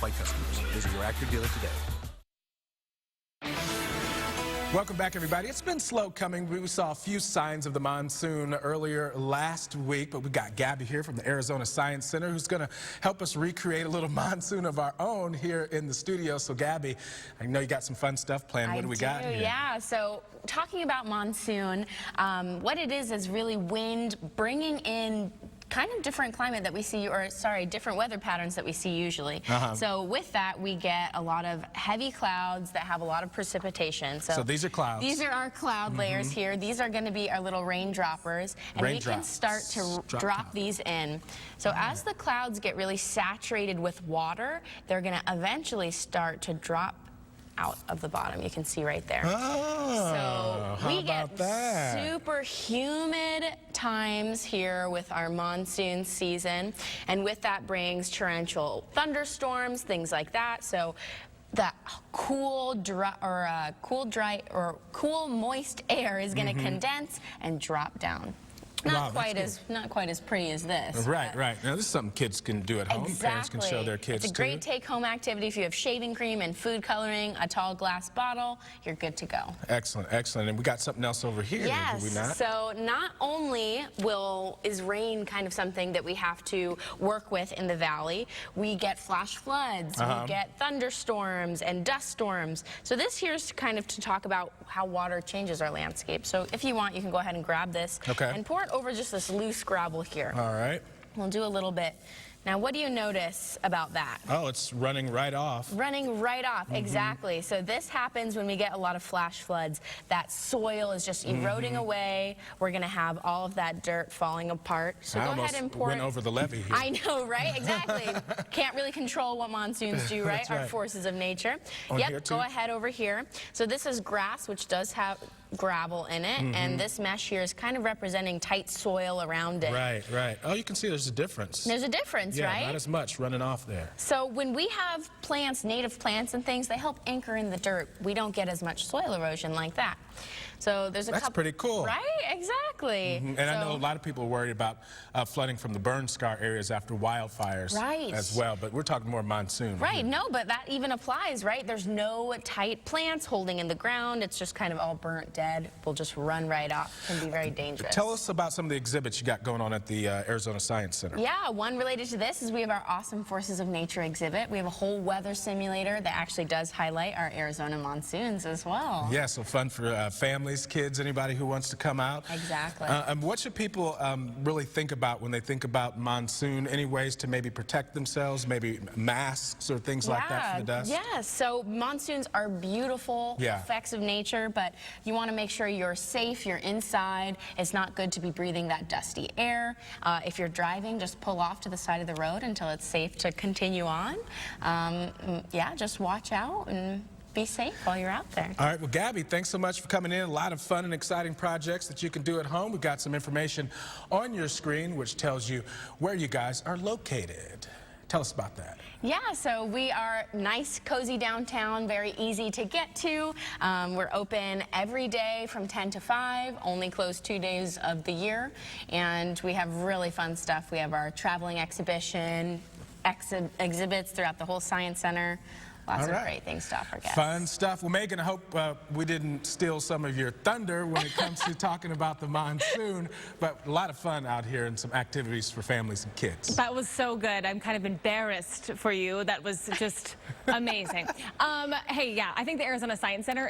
flight customers. Visit your Acura dealer today. Welcome back, everybody. It's been slow coming. We saw a few signs of the monsoon earlier last week, but we got Gabbie here from the Arizona Science Center who's going to help us recreate a little monsoon of our own here in the studio. So, Gabbie, I know you got some fun stuff planned. What do we got here? Yeah, so talking about monsoon, what it is really wind bringing in kind of different climate that we see, or sorry, different weather patterns that we see usually. So with that, we get a lot of heavy clouds that have a lot of precipitation. So these are clouds. These are our cloud layers here. These are going to be our little raindroppers, and we can start to drop these in. So as the clouds get really saturated with water, they're going to eventually start to drop out of the bottom. You can see right there. So we get super humid times here with our monsoon season, and with that brings torrential thunderstorms, things like that. So that cool, moist air is going to condense and drop down. Not quite as pretty as this. Right. Now this is something kids can do at home. Exactly. Parents can show their kids It's a great take-home activity. If you have shaving cream and food coloring, a tall glass bottle, you're good to go. Excellent. And we got something else over here. Yes. Do we not? So not only is rain kind of something that we have to work with in the valley, we get flash floods, we get thunderstorms and dust storms. So this here's kind of to talk about how water changes our landscape. So if you want, you can go ahead and grab this and pour it over just this loose gravel here. All right. We'll do a little bit. Now, what do you notice about that? Oh, it's running right off. Running right off, exactly. So this happens when we get a lot of flash floods. That soil is just eroding away. We're going to have all of that dirt falling apart. So go ahead and pour went over the levee here. I know, right? Exactly. Can't really control what monsoons do, right? Our forces of nature. Yep, go ahead over here. So this is grass, which does have gravel in it, and this mesh here is kind of representing tight soil around it. Right. Oh, you can see there's a difference. There's a difference, right? Not as much running off there. So when we have plants, native plants and things, they help anchor in the dirt. We don't get as much soil erosion like that. So there's a couple. That's pretty cool. Right? Exactly. And I know a lot of people are worried about flooding from the burn scar areas after wildfires as well, but we're talking more monsoon. Right. No, but that even applies, right? There's no tight plants holding in the ground. It's just kind of all burnt dead. We'll just run right off. It can be very dangerous. Tell us about some of the exhibits you got going on at the Arizona Science Center. Yeah, one related to this is we have our awesome Forces of Nature exhibit. We have a whole weather simulator that actually does highlight our Arizona monsoons as well. Yeah, so fun for families, kids, anybody who wants to come out. Exactly. What should people really think about when they think about monsoon? Any ways to maybe protect themselves, maybe masks or things like that from the dust? Yeah, so monsoons are beautiful effects of nature, but you want to make sure you're safe, you're inside. It's not good to be breathing that dusty air. If you're driving, just pull off to the side of the road until it's safe to continue on. Yeah, just watch out and be safe while you're out there. All right, well, Gabbie, thanks so much for coming in. A lot of fun and exciting projects that you can do at home. We've got some information on your screen which tells you where you guys are located. Tell us about that. Yeah, so we are nice, cozy downtown, very easy to get to. We're open every day from 10 to 5, only closed 2 days of the year. And we have really fun stuff. We have our traveling exhibition, exhibits throughout the whole Science Center. Lots of great things to offer guests. Fun stuff. Well, Megan, I hope we didn't steal some of your thunder when it comes to talking about the monsoon, but a lot of fun out here and some activities for families and kids. That was so good. I'm kind of embarrassed for you. That was just amazing. Hey, yeah, I think the Arizona Science Center